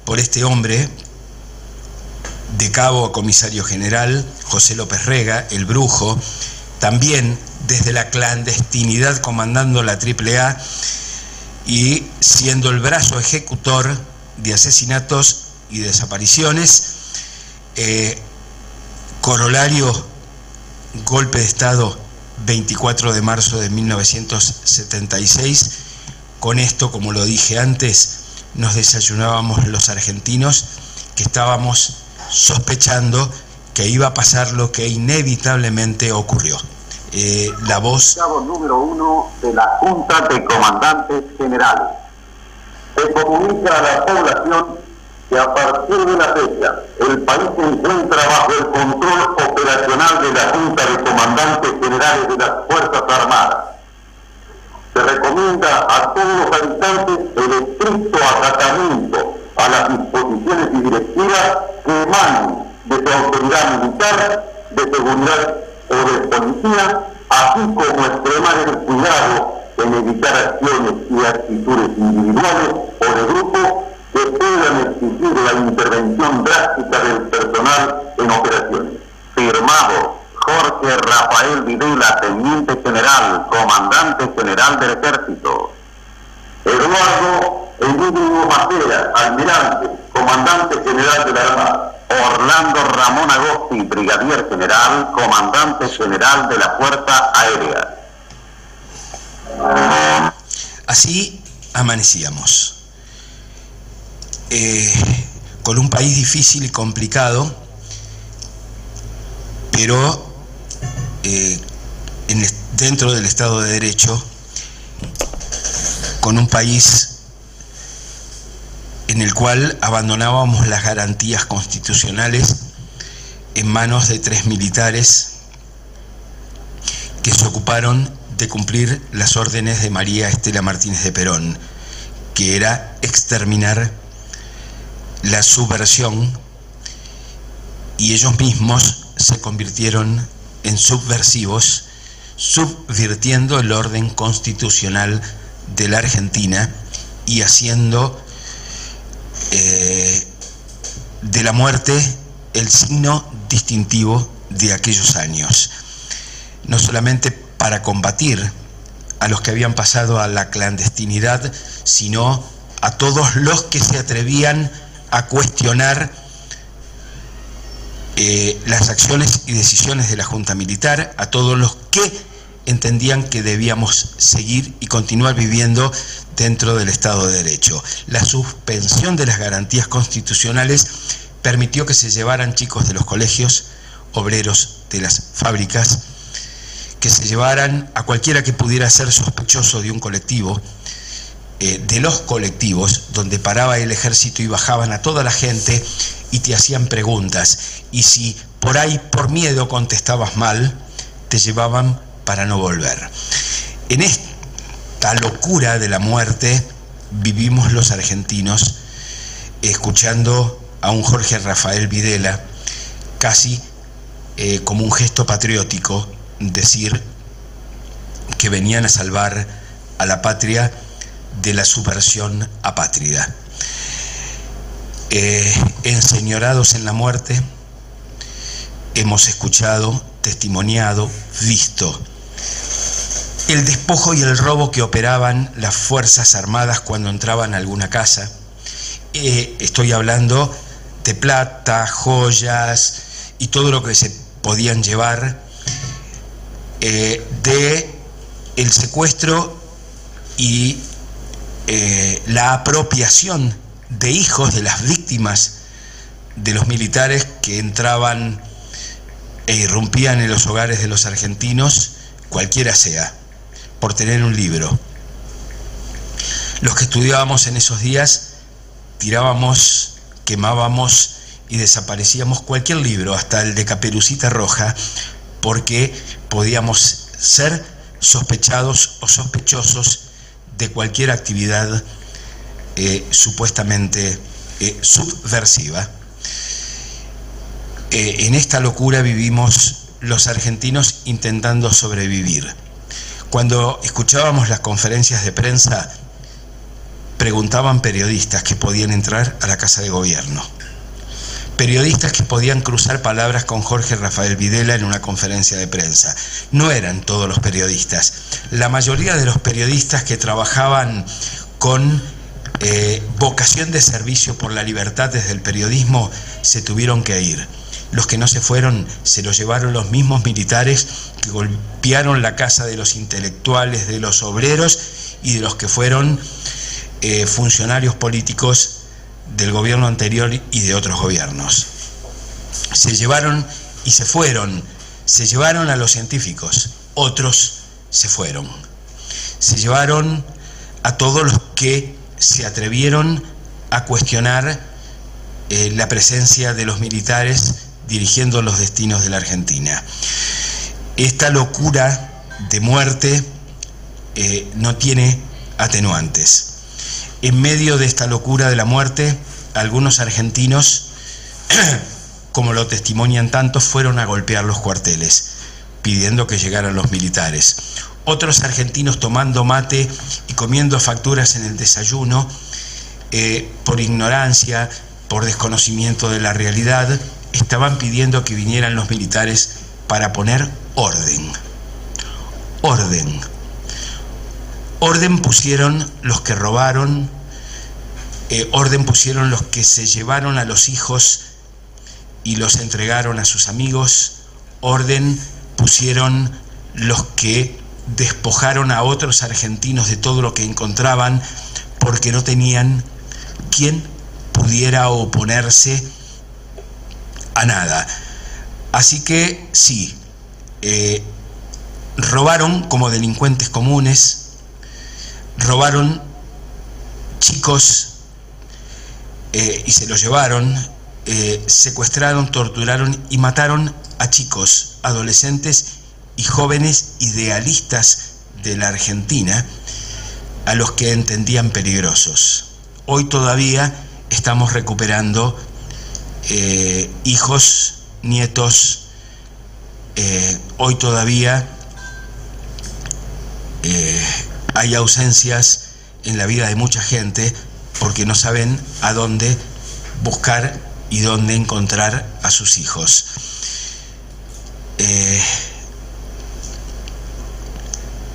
por este hombre, de cabo a comisario general, José López Rega, el Brujo, también desde la clandestinidad comandando la AAA y siendo el brazo ejecutor de asesinatos y desapariciones. Corolario, golpe de Estado, 24 de marzo de 1976. Con esto, como lo dije antes, nos desayunábamos los argentinos que estábamos sospechando que iba a pasar lo que inevitablemente ocurrió. La voz número 1 de la Junta de Comandantes Generales. Se comunica a la población que a partir de la fecha el país se encuentra bajo el control operacional de la Junta de Comandantes Generales de las Fuerzas Armadas. Se recomienda a todos los habitantes el estricto acatamiento a las disposiciones y directivas que emanen de su autoridad militar, de seguridad o de policía, así como extremar el cuidado en evitar acciones y actitudes individuales o de grupo que puedan exigir la intervención drástica del personal en operaciones. Firmado Jorge Rafael Videla, Teniente General, Comandante General del Ejército. Eduardo Emilio Macera, Almirante, Comandante General de la Armada. Orlando Ramón Agosti, Brigadier General, Comandante General de la Fuerza Aérea. Así amanecíamos. Con un país difícil y complicado, pero dentro del Estado de Derecho, con un país en el cual abandonábamos las garantías constitucionales en manos de 3 militares que se ocuparon de cumplir las órdenes de María Estela Martínez de Perón, que era exterminar la subversión, y ellos mismos se convirtieron en subversivos, subvirtiendo el orden constitucional de la Argentina y haciendo de la muerte el signo distintivo de aquellos años, no solamente para combatir a los que habían pasado a la clandestinidad, sino a todos los que se atrevían a cuestionar las acciones y decisiones de la Junta Militar, a todos los que entendían que debíamos seguir y continuar viviendo dentro del Estado de Derecho. La suspensión de las garantías constitucionales permitió que se llevaran chicos de los colegios, obreros de las fábricas, que se llevaran a cualquiera que pudiera ser sospechoso de un colectivo, de los colectivos, donde paraba el ejército y bajaban a toda la gente y te hacían preguntas. Y si por ahí, por miedo, contestabas mal, te llevaban para no volver. En esta locura de la muerte vivimos los argentinos, escuchando a un Jorge Rafael Videla, casi como un gesto patriótico, decir que venían a salvar a la patria de la subversión apátrida. Enseñorados en la muerte, hemos escuchado, testimoniado, visto el despojo y el robo que operaban las Fuerzas Armadas cuando entraban a alguna casa. Estoy hablando de plata, joyas y todo lo que se podían llevar, de el secuestro y la apropiación de hijos de las víctimas de los militares que entraban e irrumpían en los hogares de los argentinos, cualquiera sea, por tener un libro. Los que estudiábamos en esos días tirábamos, quemábamos y desaparecíamos cualquier libro, hasta el de Caperucita Roja, porque podíamos ser sospechados o sospechosos de cualquier actividad supuestamente subversiva. En esta locura vivimos los argentinos intentando sobrevivir. Cuando escuchábamos las conferencias de prensa preguntaban periodistas que podían entrar a la Casa de Gobierno. Periodistas que podían cruzar palabras con Jorge Rafael Videla en una conferencia de prensa. No eran todos los periodistas. La mayoría de los periodistas que trabajaban con vocación de servicio por la libertad desde el periodismo se tuvieron que ir. Los que no se fueron se los llevaron los mismos militares que golpearon la casa de los intelectuales, de los obreros y de los que fueron funcionarios políticos del gobierno anterior y de otros gobiernos. Se llevaron y se fueron. Se llevaron a los científicos, otros se fueron. Se llevaron a todos los que se atrevieron a cuestionar la presencia de los militares dirigiendo los destinos de la Argentina. Esta locura de muerte no tiene atenuantes. En medio de esta locura de la muerte, algunos argentinos, como lo testimonian tantos, fueron a golpear los cuarteles, pidiendo que llegaran los militares. Otros argentinos tomando mate y comiendo facturas en el desayuno, por ignorancia, por desconocimiento de la realidad, estaban pidiendo que vinieran los militares para poner orden. Orden. Orden pusieron los que robaron, orden pusieron los que se llevaron a los hijos y los entregaron a sus amigos, orden pusieron los que despojaron a otros argentinos de todo lo que encontraban porque no tenían quien pudiera oponerse a nada. Así que sí, robaron como delincuentes comunes, robaron chicos y se los llevaron, secuestraron, torturaron y mataron a chicos, adolescentes y jóvenes idealistas de la Argentina, a los que entendían peligrosos. Hoy todavía estamos recuperando hijos, nietos, hoy todavía hay ausencias en la vida de mucha gente porque no saben a dónde buscar y dónde encontrar a sus hijos.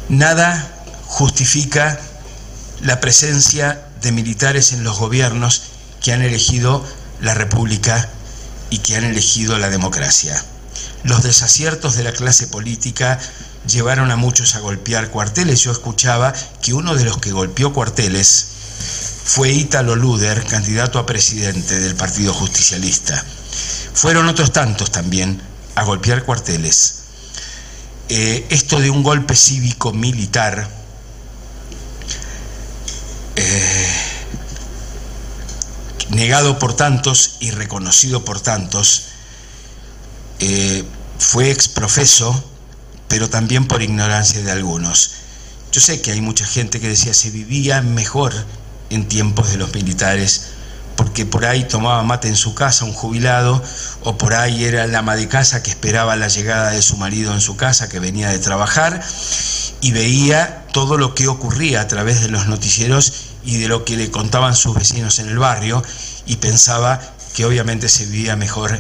Nada justifica la presencia de militares en los gobiernos que han elegido la República y que han elegido la democracia. Los desaciertos de la clase política llevaron a muchos a golpear cuarteles. Yo escuchaba que uno de los que golpeó cuarteles fue Ítalo Luder, candidato a presidente del Partido Justicialista. Fueron otros tantos también a golpear cuarteles. Esto de un golpe cívico-militar negado por tantos y reconocido por tantos, fue exprofeso, pero también por ignorancia de algunos. Yo sé que hay mucha gente que decía se vivía mejor en tiempos de los militares, porque por ahí tomaba mate en su casa un jubilado, o por ahí era la ama de casa que esperaba la llegada de su marido en su casa, que venía de trabajar, y veía todo lo que ocurría a través de los noticieros y de lo que le contaban sus vecinos en el barrio, y pensaba que obviamente se vivía mejor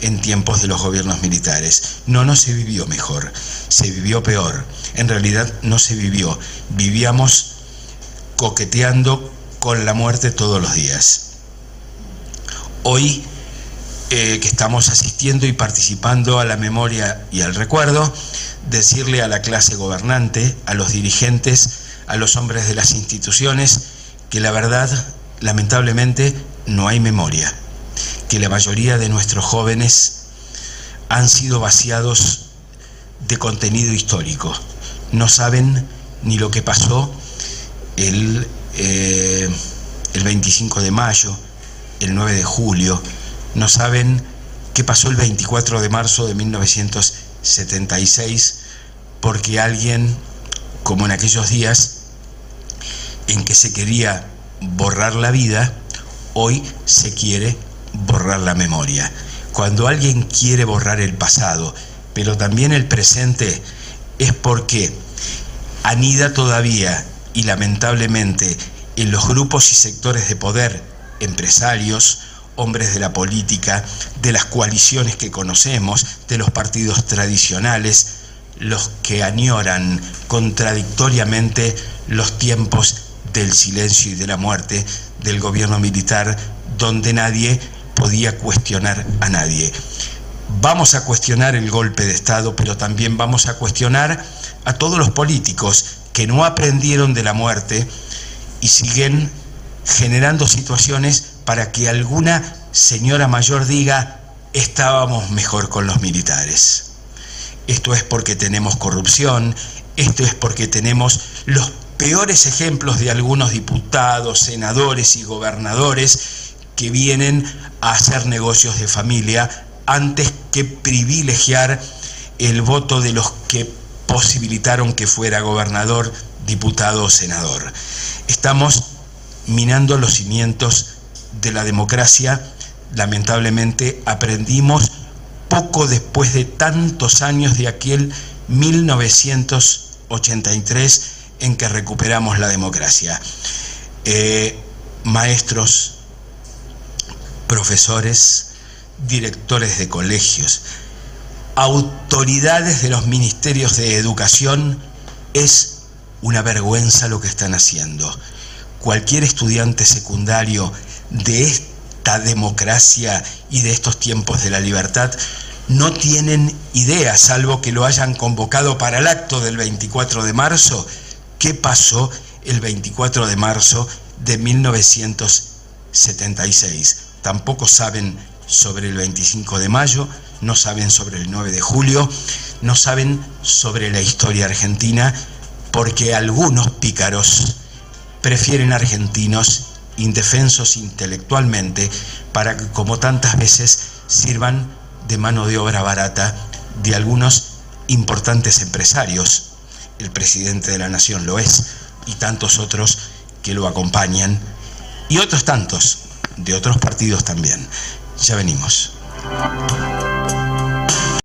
en tiempos de los gobiernos militares. No se vivió mejor, se vivió peor. En realidad no se vivió, vivíamos coqueteando con la muerte todos los días. Hoy que estamos asistiendo y participando a la memoria y al recuerdo, decirle a la clase gobernante, a los dirigentes, a los hombres de las instituciones, que la verdad, lamentablemente, no hay memoria, que la mayoría de nuestros jóvenes han sido vaciados de contenido histórico. No saben ni lo que pasó el 25 de mayo, el 9 de julio, no saben qué pasó el 24 de marzo de 1976, porque alguien, como en aquellos días en que se quería borrar la vida, hoy se quiere borrar la memoria. Cuando alguien quiere borrar el pasado, pero también el presente, es porque anida todavía y lamentablemente en los grupos y sectores de poder, empresarios, hombres de la política, de las coaliciones que conocemos, de los partidos tradicionales, los que añoran contradictoriamente los tiempos del silencio y de la muerte del gobierno militar, donde nadie podía cuestionar a nadie. Vamos a cuestionar el golpe de Estado, pero también vamos a cuestionar a todos los políticos que no aprendieron de la muerte y siguen generando situaciones para que alguna señora mayor diga: estábamos mejor con los militares. Esto es porque tenemos corrupción, esto es porque tenemos los peores ejemplos de algunos diputados, senadores y gobernadores que vienen a hacer negocios de familia antes que privilegiar el voto de los que posibilitaron que fuera gobernador, diputado o senador. Estamos minando los cimientos de la democracia. Lamentablemente aprendimos poco después de tantos años de aquel 1983 en que recuperamos la democracia. Maestros, profesores, directores de colegios, autoridades de los ministerios de educación, es una vergüenza lo que están haciendo. Cualquier estudiante secundario de esta democracia y de estos tiempos de la libertad no tienen idea, salvo que lo hayan convocado para el acto del 24 de marzo, qué pasó el 24 de marzo de 1976. Tampoco saben sobre el 25 de mayo, no saben sobre el 9 de julio, no saben sobre la historia argentina, porque algunos pícaros prefieren argentinos indefensos intelectualmente para que, como tantas veces, sirvan de mano de obra barata de algunos importantes empresarios. El presidente de la Nación lo es, y tantos otros que lo acompañan, y otros tantos de otros partidos también. Ya venimos.